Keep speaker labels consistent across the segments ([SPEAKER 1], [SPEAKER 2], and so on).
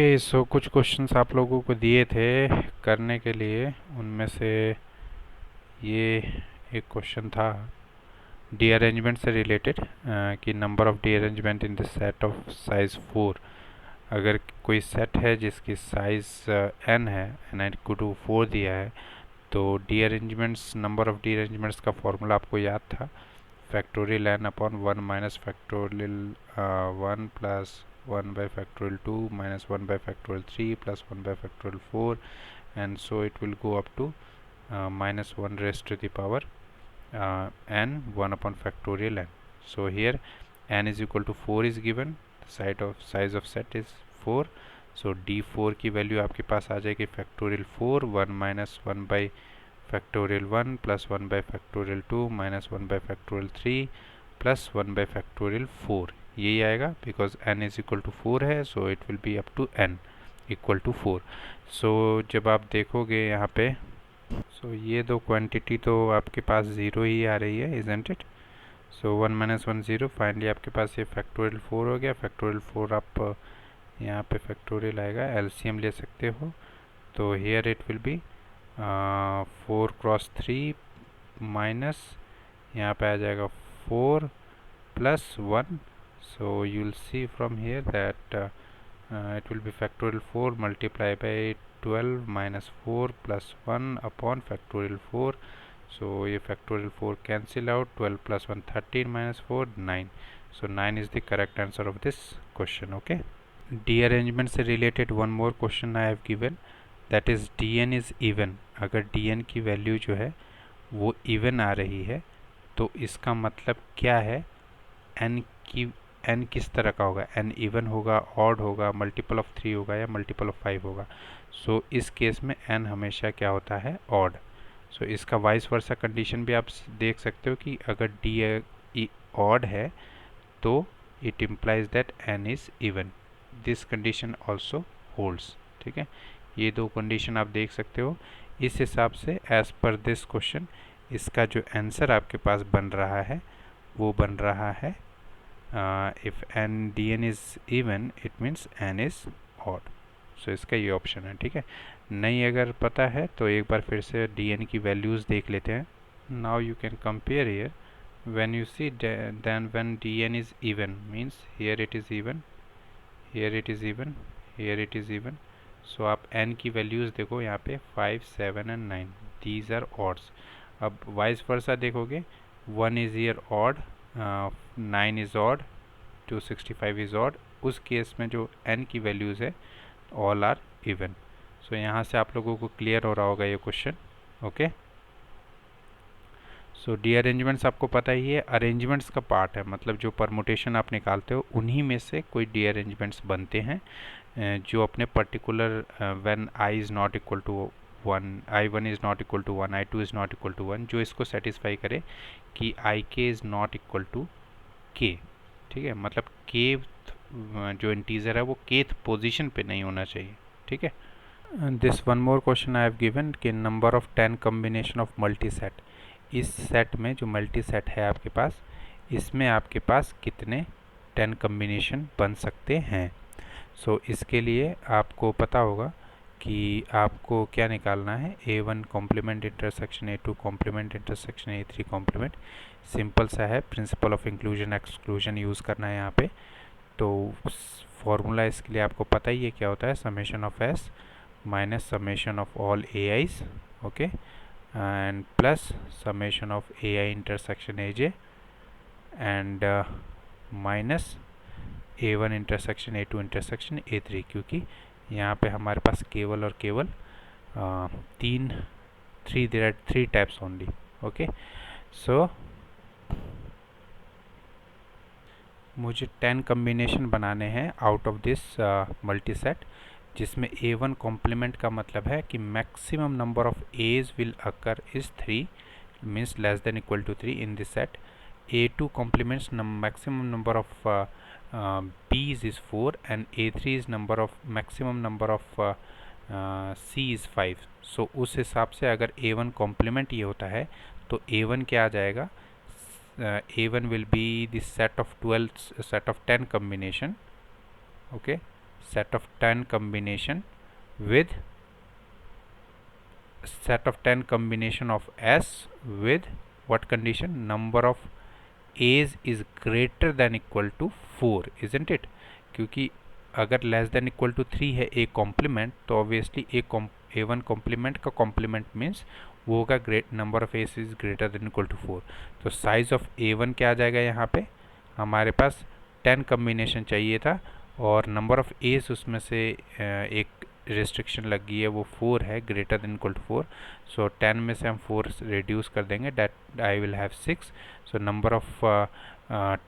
[SPEAKER 1] सो कुछ क्वेश्चंस आप लोगों को दिए थे करने के लिए, उनमें से ये एक क्वेश्चन था डी अरेंजमेंट से रिलेटेड कि number of D arrangement in the set of size 4। अगर कोई सेट है जिसकी साइज n है, n इक्वल टू 4 दिया है, तो D arrangements, number of D arrangements का फॉर्मूला आपको याद था, factorial n upon 1 minus factorial 1 plus 1 by factorial 2 minus 1 by factorial 3 plus 1 by factorial 4, and so it will go up to minus 1 raised to the power n 1 upon factorial n. So here n is equal to 4 is given, the size of set is 4, so d4 की value आपके पास आ जाएगी factorial 4 1 minus 1 by factorial 1 plus 1 by factorial 2 minus 1 by factorial 3 plus 1 by factorial 4, यही आएगा because n is equal to 4 है, so it will be up to n equal to 4। So जब आप देखोगे यहाँ पे, सो ये दो क्वांटिटी तो आपके पास ज़ीरो ही आ रही है, isn't it? So 1 minus 1 zero, finally आपके पास ये फैक्टोरियल 4 हो गया। फैक्टोरियल 4 आप यहाँ पे फैक्टोरियल आएगा, एलसीएम ले सकते हो, तो here it will B 4 cross 3 minus यहाँ पे आ जाएगा 4 plus 1, so you'll see from here that it will be factorial 4 multiplied by 12 minus 4 plus 1 upon factorial 4, so ये factorial 4 cancel out, 12 plus 1 13 minus 4 9, so 9 is the correct answer of this question. Okay, D arrangement से related one more question I have given, that is dn is even। अगर dn की value जो है वो even आ रही है तो इसका मतलब क्या है, n किस तरह का होगा, n इवन होगा, ऑड होगा, मल्टीपल ऑफ 3 होगा या मल्टीपल ऑफ 5 होगा। सो इस केस में n हमेशा क्या होता है, ऑड। सो इसका वाइस वर्सा कंडीशन भी आप देख सकते हो कि अगर d ऑड है तो it implies that n is even, this condition also holds. ठीक है, ये दो कंडीशन आप देख सकते हो। इस हिसाब से एज पर दिस क्वेश्चन इसका जो आंसर आपके पास बन रहा है वो बन रहा है if n dn is even it means n is odd, so इसका ये ऑप्शन है। ठीक है, नहीं अगर पता है तो एक बार फिर से dn की वैल्यूज़ देख लेते हैं। now you can compare here, when you see then when dn is even means here it is even, here it is even, here it is even, so आप n की वैल्यूज़ देखो यहाँ पे 5 7 and 9, these are odds। अब vice versa देखोगे, 1 is here odd, 9 is odd, 265 is odd, उस case में जो n की वैल्यूज़ है ऑल आर इवन। सो यहाँ से आप लोगों को क्लियर हो रहा होगा ये क्वेश्चन। ओके, सो डी अरेंजमेंट्स आपको पता ही है, अरेंजमेंट्स का पार्ट है, मतलब जो परमुटेशन आप निकालते हो उन्हीं में से कोई डी अरेंजमेंट्स बनते हैं जो अपने particular when i is not equal to 1, i1 is not equal to 1, i2 is not equal to 1, जो इसको सेटिस्फाई करे कि ik is not equal to k। ठीक है, मतलब k जो इंटीजर है वो kth पोजीशन पे नहीं होना चाहिए। ठीक है, this one more question I have given कि number of 10 combination of multi set, इस सेट में जो मल्टी सेट है आपके पास, इसमें आपके पास कितने 10 कॉम्बिनेशन बन सकते हैं। सो इसके लिए आपको पता होगा कि आपको क्या निकालना है, a1 complement intersection a2 complement intersection a3 complement. Simple सा है, principle of inclusion exclusion use करना है यहाँ पे। तो फॉर्मूला इसके लिए आपको पता ही है क्या होता है, summation of s minus summation of all ai's, okay, and plus summation of ai intersection aj and minus a1 intersection a2 intersection a3, क्योंकि यहाँ पे हमारे पास केवल और केवल there are 3 types only. Okay, so मुझे 10 कम्बिनेशन बनाने हैं out of this multi set, जिसमें a1 कॉम्प्लीमेंट का मतलब है कि maximum number of a's will occur is 3 means less then equal to 3 in this set. a2 complements maximum number of b's is 4 and a3 is maximum number of c is 5। सो उस हिसाब से अगर a1 complement ये होता है तो a1 क्या आ जाएगा, a1 will be the set of 10 combination, okay, set of 10 combination with set of 10 combination of S with what condition? Number of A's is greater than equal to 4, isn't it? क्योंकि अगर less than equal to 3 है A complement, तो obviously A1 complement का complement means वो होगा great number of S is greater than equal to 4। तो size of A1 क्या आ जाएगा? यहाँ पे हमारे पास 10 कम्बिनेशन चाहिए था और नंबर ऑफ एज उसमें से एक रिस्ट्रिक्शन लग गई है, वो 4 है, ग्रेटर देन इक्वल टू 4। सो 10 में से हम 4 रिड्यूस कर देंगे, that I will have 6। So number of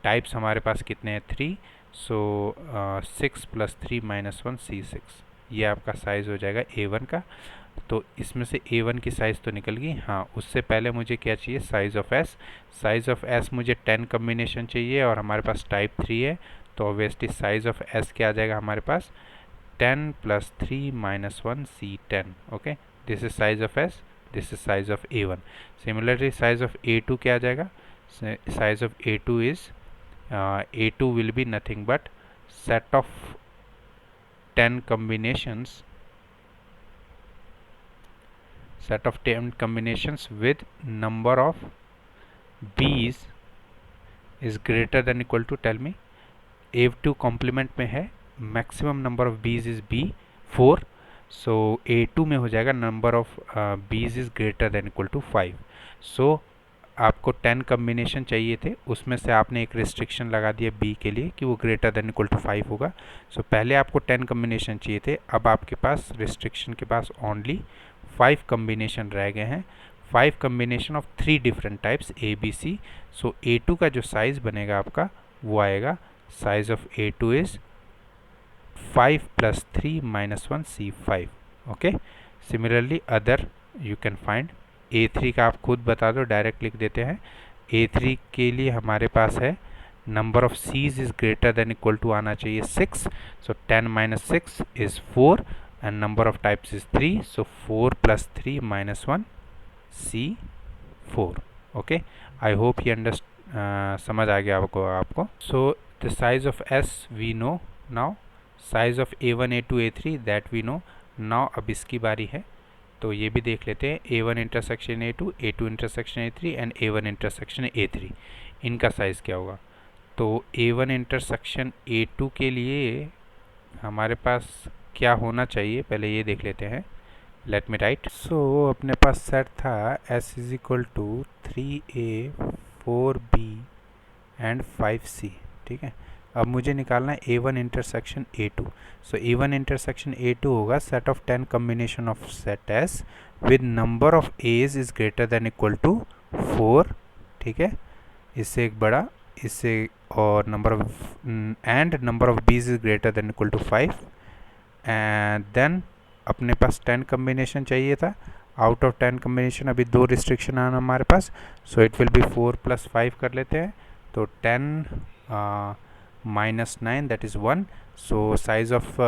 [SPEAKER 1] types हमारे पास कितने हैं? 3। सो 6 + 3 - 1 C6, ये आपका साइज़ हो जाएगा A1 का। तो इसमें से A1 की साइज़ तो निकल गई। हाँ, उससे पहले मुझे क्या चाहिए? Size of S। Size of S मुझे 10 कम्बिनेशन चाहिए और हमारे पास टाइप 3 है, तो ऑब्वियसली साइज़ ऑफ S क्या आ जाएगा हमारे पास? 10 + 3 - 1 C10। Okay, this is size of S, this is size of A1। Similarly size of A2 क्या आ जाएगा? Size of A2 is A2 will be nothing but set of 10 combinations with number of B's is greater than equal to, tell me, A2 complement में है, maximum number of B's is B 4, so A2 में हो जाएगा number of B's is greater than equal to 5। so आपको 10 combination चाहिए थे, उसमें से आपने एक रिस्ट्रिक्शन लगा दिया B के लिए कि वो ग्रेटर देन इक्वल टू 5 होगा। सो पहले आपको 10 कम्बिनेशन चाहिए थे, अब आपके पास रिस्ट्रिक्शन के पास ओनली 5 कम्बिनेशन रह गए हैं। 5 combination of 3 different types A B C। So A2 का जो साइज़ बनेगा आपका वो आएगा, size of A2 is 5 + 3 - 1 C5। Okay, similarly other you can find. A3 का आप खुद बता दो, डायरेक्ट लिख देते हैं। A3 के लिए हमारे पास है number of C's is greater than equal to आना चाहिए 6, so 10 - 6 is 4 and number of types is 3, so 4 + 3 - 1 C4। Okay, I hope ये समझ आ गया आपको। So the size of S we know now, size of A1 A2 A3 that we know now. अब इसकी बारी है, तो ये भी देख लेते हैं। A1 intersection A2, A2 intersection A3 and A1 intersection A3, इनका साइज़ क्या होगा? तो A1 इंटरसेक्शन A2 के लिए हमारे पास क्या होना चाहिए, पहले ये देख लेते हैं। Let me right. सो अपने पास सेट था S = 3A 4B and 5C, ठीक है। अब मुझे निकालना है A1 इंटरसेक्शन A2। सो A1 इंटरसेक्शन A2 होगा set of 10 combination of set S with number of A's is greater than equal to 4, ठीक है, इससे एक बड़ा, इससे, और number of B's is greater than equal to 5। And then अपने पास 10 कम्बिनेशन चाहिए था। आउट ऑफ 10 कम्बिनेशन अभी 2 रिस्ट्रिक्शन आना हमारे पास, सो इट विल बी 4 + 5 कर लेते हैं, तो 10 -9 that is 1। So size of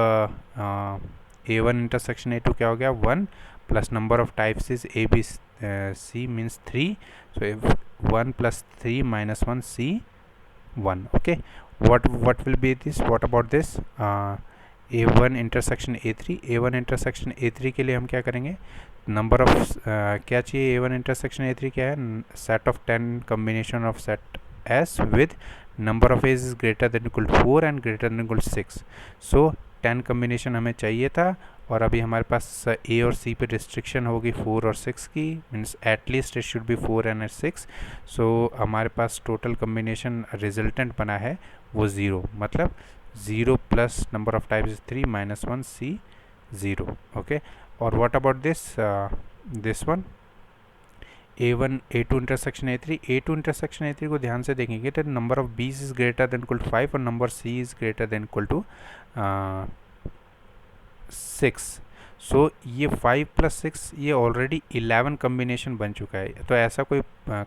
[SPEAKER 1] A1 intersection A2 क्या हो गया? 1 plus number of types is A B C means 3, so 1 + 3 - 1 C1। Okay, what will be this? what about this A1 intersection A3? A1 intersection A3 के लिए हम क्या करेंगे? Number of क्या चाहिए? A1 इंटरसेक्शन A3 क्या है? Set of 10 combination of set S with number of A's is greater than equal to 4 and greater than equal to 6। so 10 combination हमें चाहिए था और अभी हमारे पास A और C पे रिस्ट्रिक्शन होगी 4 और 6 की, means at least it should be 4 and 6। सो हमारे पास टोटल कम्बिनेशन रिजल्टेंट बना है वो 0, मतलब 0 plus number of types 3 - 1 C0। Okay, और what about this one A1 A2 intersection A3? A2 intersection A3 को ध्यान से देखेंगे तो number of B's is greater than equal to 5 और number C is greater than equal to 6। So ये 5 + 6 ये already 11 combination बन चुका है, तो ऐसा कोई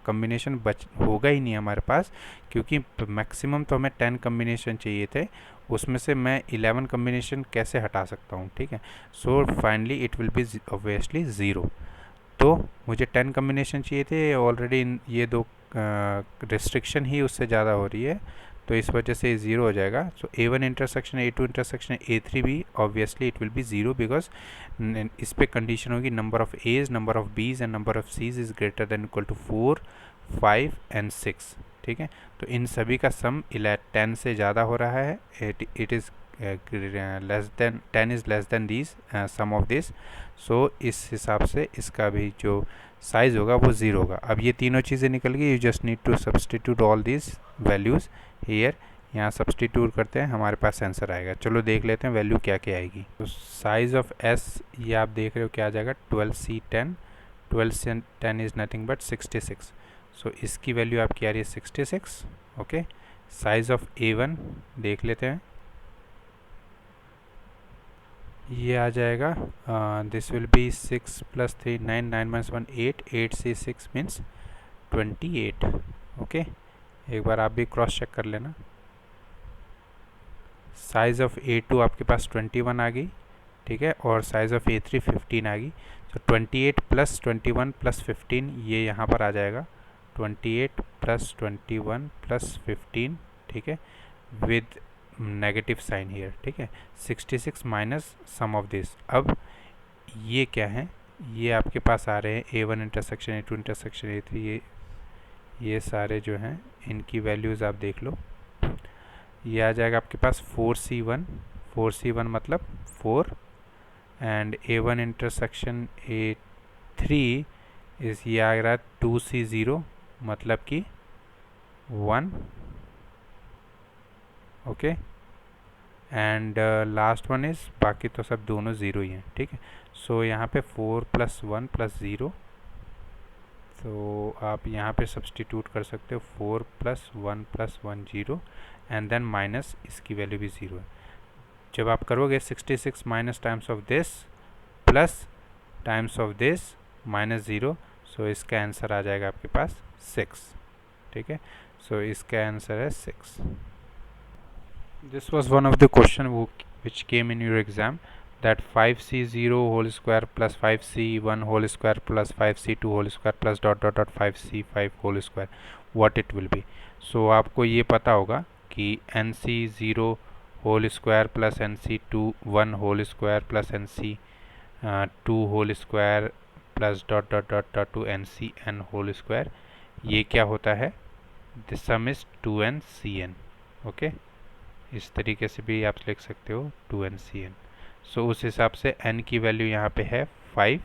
[SPEAKER 1] कम्बिनेशन होगा ही नहीं हमारे पास, क्योंकि मैक्सिमम तो हमें 10 कम्बिनेशन चाहिए थे, उसमें से मैं 11 कम्बिनेशन कैसे हटा सकता हूँ, ठीक है। So finally it will B obviously 0। तो मुझे 10 कम्बिनेशन चाहिए थे, ऑलरेडी ये 2 रिस्ट्रिक्शन ही उससे ज़्यादा हो रही है, तो इस वजह से 0 हो जाएगा. सो A1 intersection A2 intersection A3 भी obviously it will be 0 because इस पे कंडीशन होगी number of A's, number of B's and number of C's is greater than equal to 4, 5 and 6. ठीक है, तो इन सभी का सम 10 से ज़्यादा हो रहा है. It is less than 10 is less than this sum of this. So इस हिसाब से इसका भी जो साइज़ होगा वो 0 होगा. अब ये तीनों चीज़ें निकल गई. You just need to substitute all these values here. यहाँ सब्सटीट्यूट करते हैं, हमारे पास आंसर आएगा. चलो देख लेते हैं वैल्यू क्या क्या आएगी. तो साइज़ ऑफ एस ये आप देख रहे हो क्या आ जाएगा 12C10. 12C10 is nothing but 66. सो इसकी वैल्यू आपकी आ रही है 66. ओके, साइज़ ऑफ A1 देख लेते हैं, ये आ जाएगा दिस विल बी 6 + 3 9 9 - 1 8 8 से 6 मीन्स 28. ओके, एक बार आप भी क्रॉस चेक कर लेना. साइज़ ऑफ A2 आपके पास 21 आ गई. ठीक है, और साइज़ ऑफ A3 15 आ गई. तो 28 + 21 + 15 ये यहाँ पर आ जाएगा 28 + 21 + 15. ठीक है, विद नेगेटिव साइन हियर. ठीक है, 66 माइनस सम ऑफ दिस. अब ये क्या है, ये आपके पास आ रहे हैं A1 intersection A2 intersection A3. ये सारे जो हैं इनकी वैल्यूज़ आप देख लो. ये आ जाएगा आपके पास 4C1. 4C1 मतलब 4 एंड A1 इंटरसेक्शन A3 इस ये आ रहा है 2C0 मतलब कि 1. Okay, and last one is बाकी तो सब दोनों ज़ीरो ही हैं. ठीक है, सो यहाँ पे 4 + 1 + 0. तो आप यहाँ पे सब्सटीट्यूट कर सकते हो 4 + 1 + 1 0 एंड देन माइनस इसकी वैल्यू भी 0 है. जब आप करोगे 66 minus times of this plus times of this minus 0, सो इसका आंसर आ जाएगा आपके पास 6. ठीक है, सो इसका आंसर है 6. This was one of the question which came in your exam, that 5C0 whole square plus 5C1 whole square plus 5C2 whole square plus ... 5C5 whole square, what it will be. So आपको ये पता होगा कि NC0 whole square plus NC1 whole square plus NC2 whole square plus ... to NCN whole square, ये क्या होता है, the sum is 2NCN. Okay, इस तरीके से भी आप लिख सकते हो 2NCN. सो उस हिसाब से n की वैल्यू यहाँ पे है 5.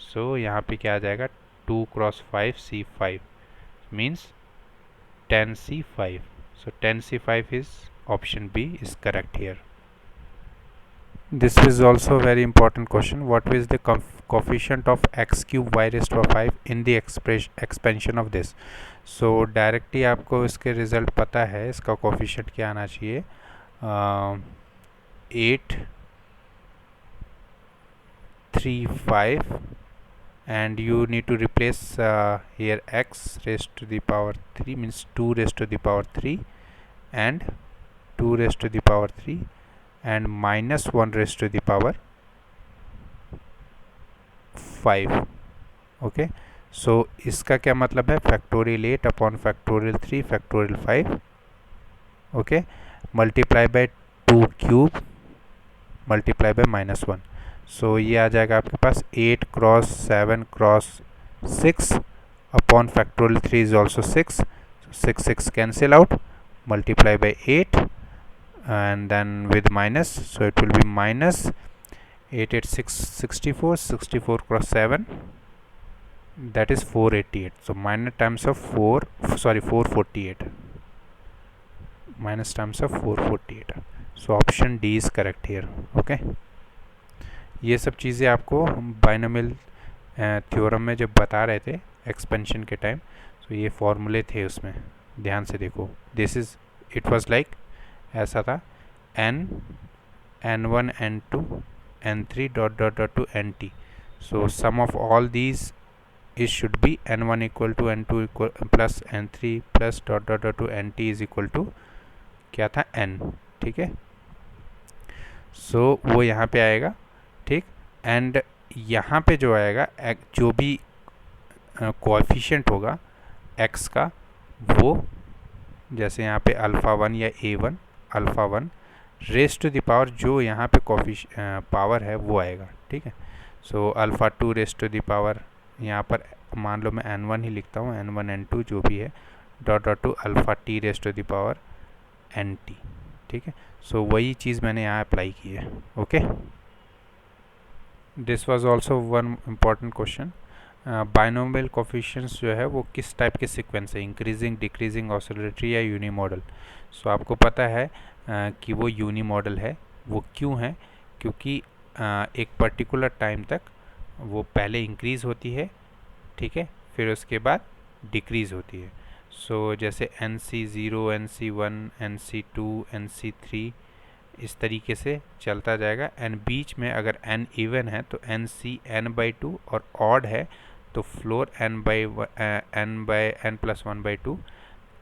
[SPEAKER 1] सो यहाँ पे क्या आ जाएगा 2 × 5 C5 means 10C5. So 10C5 is option B is correct here. This is also a very important question. What is the coefficient of x cube y raised to 5 in the expansion of this? So directly आपको इसके result पता है, इसका coefficient क्या आना चाहिए. 8 3 5 and you need to replace here x raised to the power 3 means 2 raised to the power 3 and 2 raised to the power 3 and minus 1 raised to the power 5. Okay, सो इसका क्या मतलब है, factorial 8 upon factorial 3 factorial 5. Okay, multiply by 2 cube multiply by -1. सो ये आ जाएगा आपके पास 8 × 7 × 6 upon factorial 3 is also 6. 6 6 cancel out, multiply by 8 and then with minus, so it will be minus 8 8 6 64 64 × 7, that is 488. So minus times of 448 minus times of 448. So option D is correct here. okay, ये सब चीज़ें आपको binomial theorem में जब बता रहे थे expansion के टाइम, तो ये फॉर्मूले थे उसमें, ध्यान से देखो. This is it was like ऐसा था n n1 n2 n3 ... to nt. so sum of all these is should be n1 equal to n2 equal plus n3 plus ... to nt is equal to क्या था n. ठीक है, सो वो यहाँ पे आएगा. ठीक, एंड यहाँ पे जो आएगा जो भी कोएफिशिएंट होगा x का, वो जैसे यहाँ पे अल्फ़ा 1 या A1 alpha 1 raise to the power जो यहाँ पे पावर है वो आएगा, ठीक है। So alpha 2 raise to the power, यहाँ पर मान लो मैं n1 ही लिखता हूँ, n1 n2 जो भी है, dot dot to alpha t raise to the power nt, ठीक है। सो वही चीज़ मैंने यहाँ अप्लाई की है। Okay, this was also one important question. Binomial coefficients जो है वो किस टाइप के सीक्वेंस है, इंक्रीजिंग, डिक्रीजिंग, ऑसिलेटरी या यूनी मॉडल। सो आपको पता है कि वो यूनी मॉडल है। वो क्यों है? क्योंकि एक पर्टिकुलर टाइम तक वो पहले इंक्रीज़ होती है, ठीक है, फिर उसके बाद डिक्रीज़ होती है। सो जैसे NC0, NC1, NC2, NC3 इस तरीके से चलता जाएगा। एंड बीच में अगर n इवन है तो NC n/2 और ऑड है तो फ्लोर n+1/2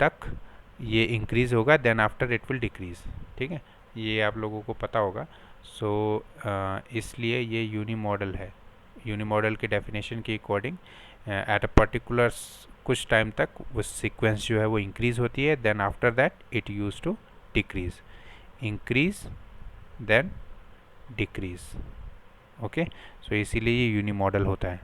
[SPEAKER 1] तक ये इंक्रीज़ होगा, then after it will decrease, ठीक है। ये आप लोगों को पता होगा। सो इसलिए ये यूनी मॉडल है। यूनी मॉडल के डेफिनेशन के अकॉर्डिंग एट अ पर्टिकुलर कुछ टाइम तक वो सीक्वेंस जो है वो इंक्रीज़ होती है, then after that it use to decrease, increase then decrease. Okay, so इसीलिए ये यूनी मॉडल होता है।